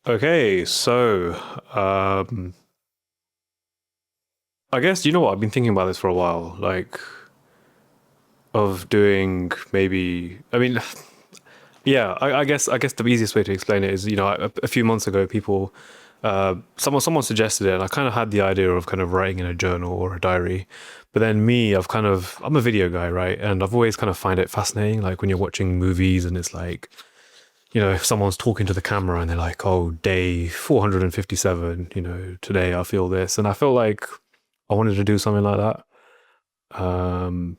Okay, so um, I guess you know what I've been thinking about this for a while, like of doing maybe. I mean, yeah, I guess the easiest way to explain it is a few months ago, someone suggested it, and I kind of had the idea of kind of writing in a journal or a diary, but then I'm a video guy, right? And I've always kind of find it fascinating, like when you're watching movies and it's like if someone's talking to the camera and they're like, oh, day 457, today I feel this. And I felt like I wanted to do something like that. Um,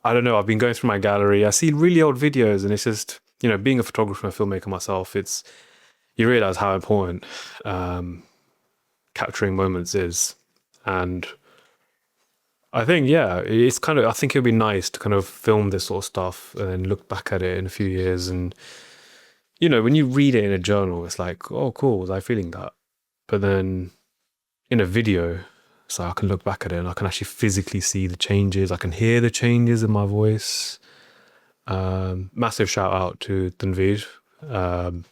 I don't know. I've been going through my gallery. I see really old videos, and it's just, being a photographer and filmmaker myself, you realize how important um, capturing moments is. And I think, yeah, I think it would be nice to kind of film this sort of stuff and then look back at it in a few years. And, when you read it in a journal, it's like, oh, cool, was I feeling that? But then in a video, so I can look back at it and I can actually physically see the changes. I can hear the changes in my voice. Massive shout out to Tanveer, um,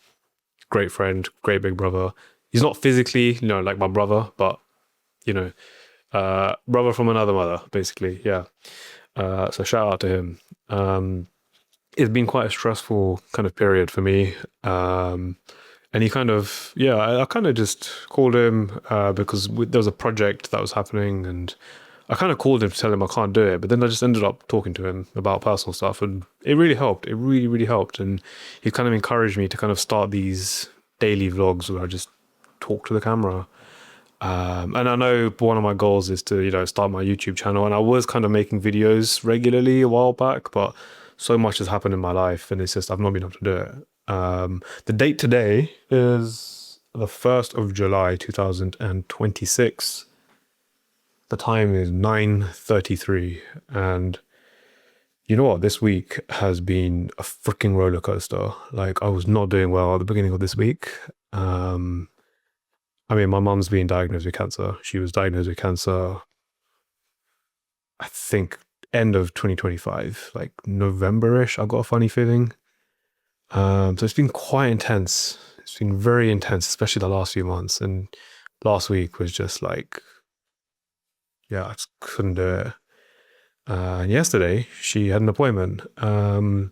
great friend, great big brother. He's not physically, like my brother, but you know, brother from another mother, basically. Yeah. So shout out to him. It's been quite a stressful kind of period for me. And he kind of, yeah, I kind of just called him because there was a project that was happening, and I kind of called him to tell him I can't do it. But then I just ended up talking to him about personal stuff, and it really helped. It really, really helped. And he kind of encouraged me to kind of start these daily vlogs where I just talk to the camera. And I know one of my goals is to, start my YouTube channel. And I was kind of making videos regularly a while back, but so much has happened in my life, and it's just I've not been able to do it. The date today is the 1st of July, 2026. The time is 9:33, and you know what? This week has been a freaking roller coaster. Like, I was not doing well at the beginning of this week. Um, I mean, my mum's been diagnosed with cancer. She was diagnosed with cancer, I think, end of 2025, like November-ish. I got a funny feeling. So it's been quite intense. It's been very intense, especially the last few months. And last week was just like, yeah, I just couldn't do it. And yesterday, she had an appointment. And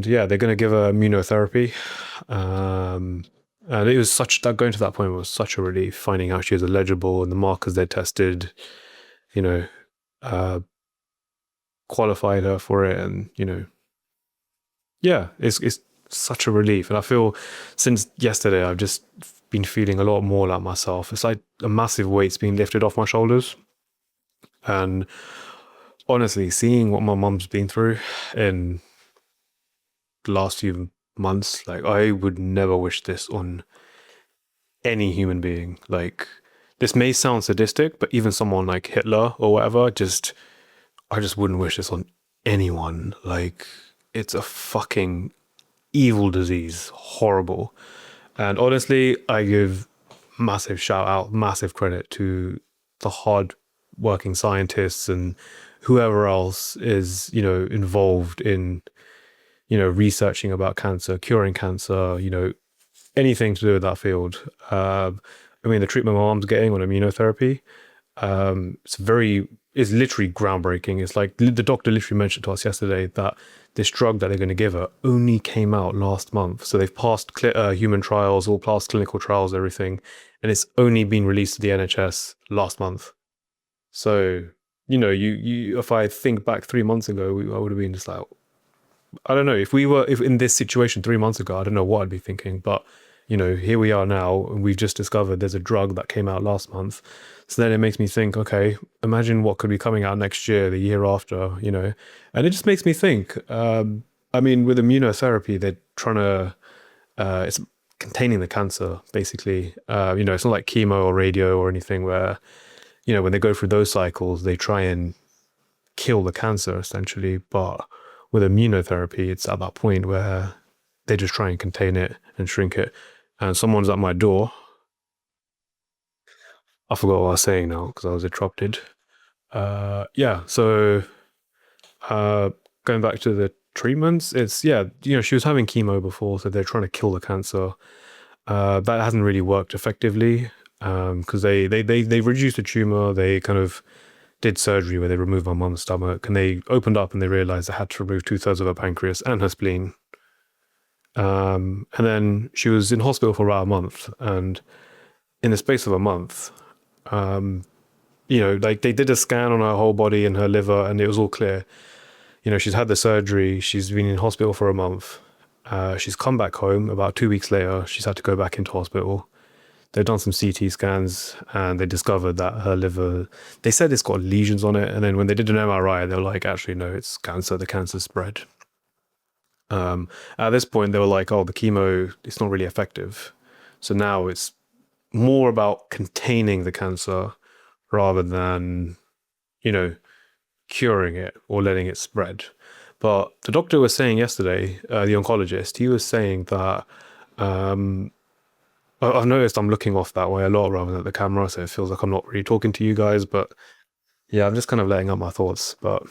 yeah, they're going to give her immunotherapy. Um, and it was such that going to that point was such a relief, finding out she was eligible and the markers they tested, you know, uh, qualified her for it. And, yeah, it's such a relief. And I feel since yesterday, I've just been feeling a lot more like myself. It's like a massive weight's being lifted off my shoulders. And honestly, seeing what my mum's been through in the last few months, like I would never wish this on any human being. Like, this may sound sadistic, but even someone like Hitler or whatever, I just wouldn't wish this on anyone. Like, it's a fucking evil disease, horrible. And honestly, I give massive shout out, massive credit to the hard working scientists and whoever else is, involved in, researching about cancer, curing cancer, anything to do with that field. I mean, the treatment my mom's getting on immunotherapy, it's literally groundbreaking. It's like the doctor literally mentioned to us yesterday that this drug that they're going to give her only came out last month. So they've passed human trials, all past clinical trials, everything, and it's only been released to the NHS last month. So, if I think back 3 months ago, I would have been just like, I don't know, if in this situation 3 months ago, I don't know what I'd be thinking, but here we are now, and we've just discovered there's a drug that came out last month. So then it makes me think, okay, imagine what could be coming out next year, the year after, and it just makes me think. I mean, with immunotherapy, they're trying to, it's containing the cancer, basically. It's not like chemo or radio or anything where, when they go through those cycles, they try and kill the cancer essentially. But with immunotherapy, it's at that point where they just try and contain it and shrink it. And someone's at my door. I forgot what I was saying now because I was interrupted. Yeah, so uh, going back to the treatments, it's yeah, she was having chemo before, so they're trying to kill the cancer. That hasn't really worked effectively because they reduced the tumor. They kind of did surgery where they removed my mom's stomach, and they opened up and they realized they had to remove 2/3 of her pancreas and her spleen. And then she was in hospital for about a month, and in the space of a month, like they did a scan on her whole body and her liver, and it was all clear. She's had the surgery. She's been in hospital for a month. She's come back home. About 2 weeks later, she's had to go back into hospital. They've done some CT scans and they discovered that her liver, they said it's got lesions on it. And then when they did an MRI, they were like, actually, no, it's cancer. The cancer spread. At this point, they were like, oh, the chemo, it's not really effective. So now it's more about containing the cancer rather than, curing it or letting it spread. But the doctor was saying yesterday, the oncologist, he was saying that I've noticed I'm looking off that way a lot rather than at the camera, so it feels like I'm not really talking to you guys. But yeah, I'm just kind of letting out my thoughts. But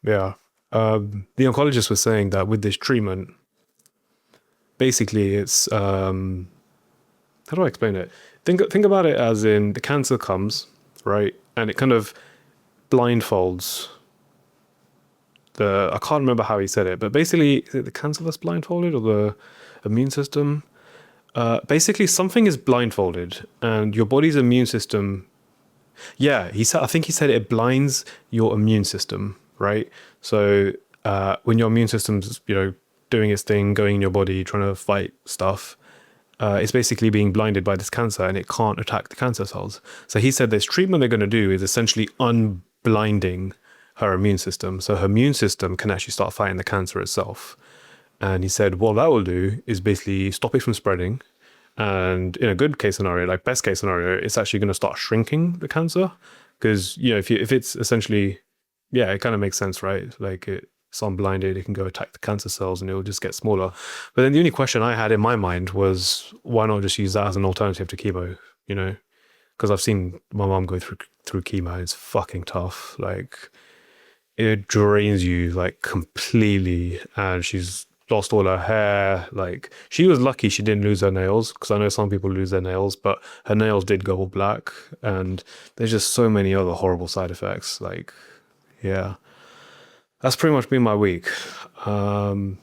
yeah, the oncologist was saying that with this treatment, basically it's how do I explain it? Think about it as in the cancer comes, right, and it kind of blindfolds I can't remember how he said it, but basically, is it the cancer that's blindfolded or the immune system? Basically, something is blindfolded, and your body's immune system. Yeah, I think he said it blinds your immune system, right? So when your immune system's doing its thing, going in your body, trying to fight stuff, it's basically being blinded by this cancer, and it can't attack the cancer cells. So he said this treatment they're going to do is essentially unblinding her immune system, so her immune system can actually start fighting the cancer itself. And he said what that will do is basically stop it from spreading, and in a good case scenario, like best case scenario, it's actually going to start shrinking the cancer, because if it's essentially, yeah, it kind of makes sense, right? Like it's unblinded, it can go attack the cancer cells and it will just get smaller. But then the only question I had in my mind was, why not just use that as an alternative to chemo? Because I've seen my mom go through chemo. It's fucking tough. Like, it drains you like completely, and she's lost all her hair. Like, she was lucky she didn't lose her nails, because I know some people lose their nails, but her nails did go all black, and there's just so many other horrible side effects. Like, yeah, that's pretty much been my week. And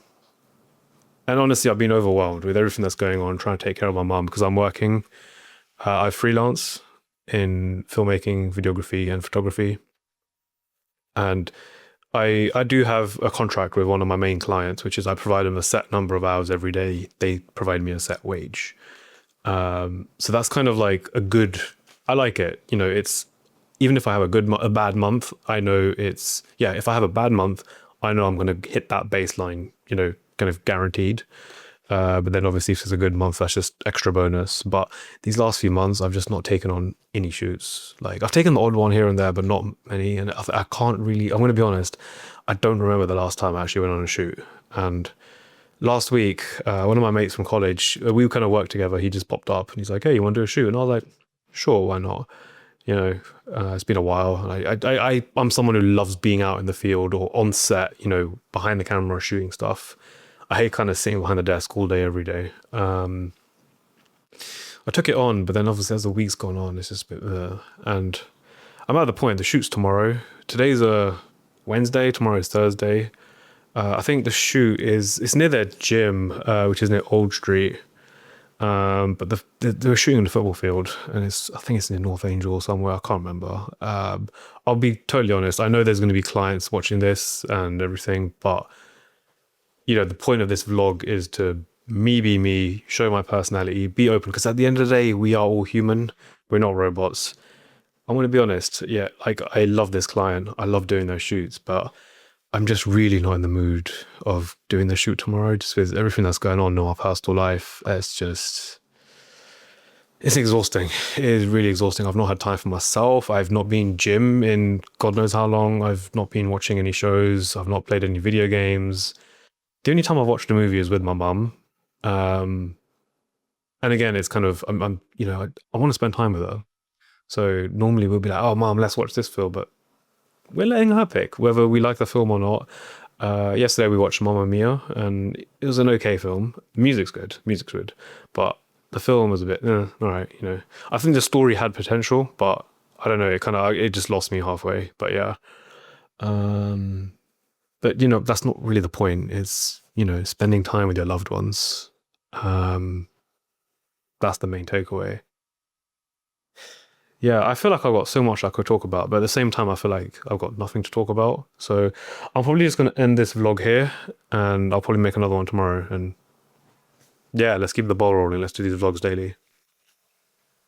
honestly, I've been overwhelmed with everything that's going on, trying to take care of my mum, because I'm working. I freelance in filmmaking, videography, and photography. And I do have a contract with one of my main clients, which is I provide them a set number of hours every day. They provide me a set wage. So that's kind of like I like it. It's, even if I have a bad month, I know if I have a bad month, I know I'm going to hit that baseline, kind of guaranteed. But then obviously if it's a good month, that's just extra bonus. But these last few months, I've just not taken on any shoots. Like, I've taken the odd one here and there, but not many. And I can't really, I'm going to be honest, I don't remember the last time I actually went on a shoot. And last week, one of my mates from college, we kind of worked together. He just popped up and he's like, hey, you want to do a shoot? And I was like, sure, why not? It's been a while. And I'm someone who loves being out in the field or on set, behind the camera shooting stuff. I hate kind of sitting behind the desk all day, every day. I took it on, but then obviously as the week's gone on, it's just a bit, and I'm at the point, the shoot's tomorrow. Today's a Wednesday, tomorrow is Thursday. I think the shoot it's near their gym, which is near Old Street. But they're shooting in the football field, and I think it's near North Angel somewhere. I can't remember. I'll be totally honest. I know there's going to be clients watching this and everything, but the point of this vlog is to me be me, show my personality, be open, because at the end of the day, we are all human. We're not robots. I'm going to be honest. Yeah, like, I love this client. I love doing those shoots, but I'm just really not in the mood of doing the shoot tomorrow, just with everything that's going on in my personal life. It's exhausting. It is really exhausting. I've not had time for myself. I've not been gym in God knows how long. I've not been watching any shows. I've not played any video games. The only time I've watched a movie is with my mum. And again, it's kind of, I want to spend time with her. So normally we'll be like, oh, mom, let's watch this film. But we're letting her pick whether we like the film or not. Yesterday we watched Mamma Mia, and it was an okay film. Music's good, but the film was a bit, all right. I think the story had potential, but I don't know. It just lost me halfway. But yeah, um, but that's not really the point. It's spending time with your loved ones. Um, that's the main takeaway. Yeah, I feel like I've got so much I could talk about, but at the same time, I feel like I've got nothing to talk about. So I'm probably just going to end this vlog here, and I'll probably make another one tomorrow. And yeah, let's keep the ball rolling. Let's do these vlogs daily.